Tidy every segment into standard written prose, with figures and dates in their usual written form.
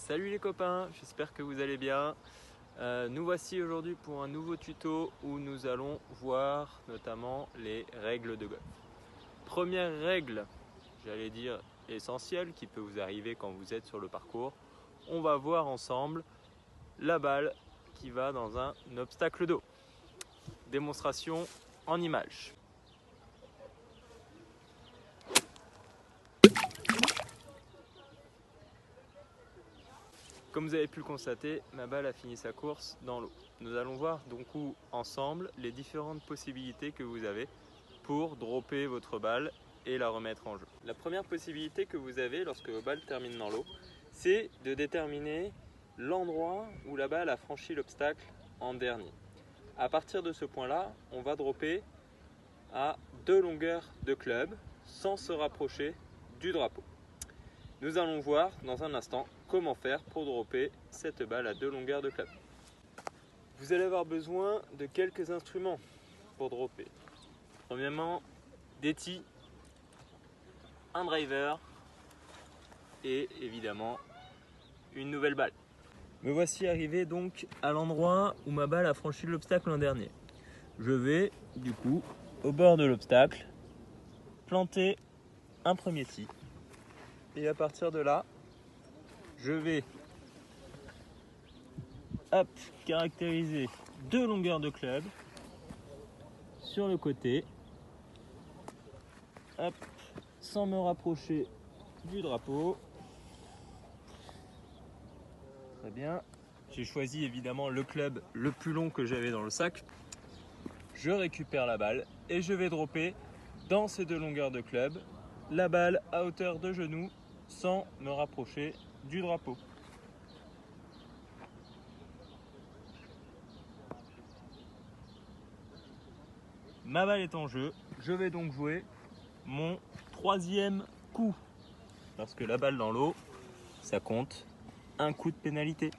Salut les copains, j'espère que vous allez bien. Nous voici aujourd'hui pour un nouveau tuto où nous allons voir notamment les règles de golf. Première règle, j'allais dire essentielle, qui peut vous arriver quand vous êtes sur le parcours. On va voir ensemble la balle qui va dans un obstacle d'eau. Démonstration en images. Comme vous avez pu le constater, ma balle a fini sa course dans l'eau. Nous allons voir donc ensemble les différentes possibilités que vous avez pour dropper votre balle et la remettre en jeu. La première possibilité que vous avez lorsque vos balles terminent dans l'eau, c'est de déterminer l'endroit où la balle a franchi l'obstacle en dernier. À partir de ce point-là, on va dropper à 2 longueurs de club sans se rapprocher du drapeau. Nous allons voir dans un instant comment faire pour dropper cette balle à 2 longueurs de club. Vous allez avoir besoin de quelques instruments pour dropper. Premièrement, des tis, un driver et évidemment une nouvelle balle. Me voici arrivé donc à l'endroit où ma balle a franchi l'obstacle l'an dernier. Je vais du coup au bord de l'obstacle planter un premier tee. Et à partir de là, je vais caractériser 2 longueurs de club sur le côté, sans me rapprocher du drapeau. Très bien. J'ai choisi évidemment le club le plus long que j'avais dans le sac. Je récupère la balle et je vais dropper dans ces 2 longueurs de club la balle à hauteur de genou sans me rapprocher du drapeau. Ma balle est en jeu, je vais donc jouer mon 3e coup. Parce que la balle dans l'eau, ça compte un coup de pénalité.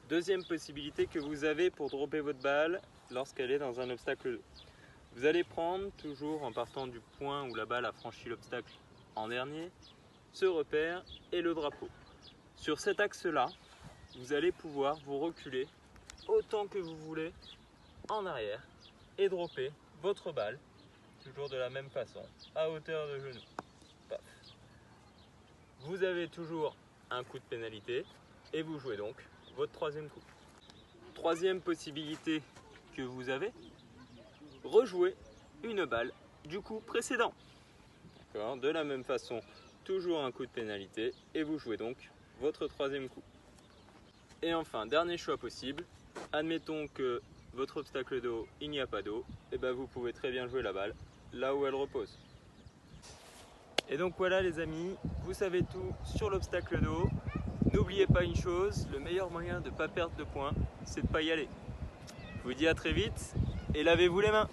Deuxième possibilité que vous avez pour dropper votre balle lorsqu'elle est dans un obstacle. Vous allez prendre, toujours en partant du point où la balle a franchi l'obstacle en dernier, ce repère et le drapeau. Sur cet axe-là, vous allez pouvoir vous reculer autant que vous voulez en arrière et dropper votre balle, toujours de la même façon, à hauteur de genou. Paf. Vous avez toujours un coup de pénalité et vous jouez donc votre 3e coup. Troisième possibilité que vous avez, rejouer une balle du coup précédent. De la même façon, toujours un coup de pénalité et vous jouez donc votre 3e coup. Et enfin, dernier choix possible, admettons que votre obstacle d'eau, il n'y a pas d'eau, et bien vous pouvez très bien jouer la balle là où elle repose. Et donc voilà les amis, vous savez tout sur l'obstacle d'eau. N'oubliez pas une chose, le meilleur moyen de ne pas perdre de points, c'est de ne pas y aller. Je vous dis à très vite et lavez-vous les mains.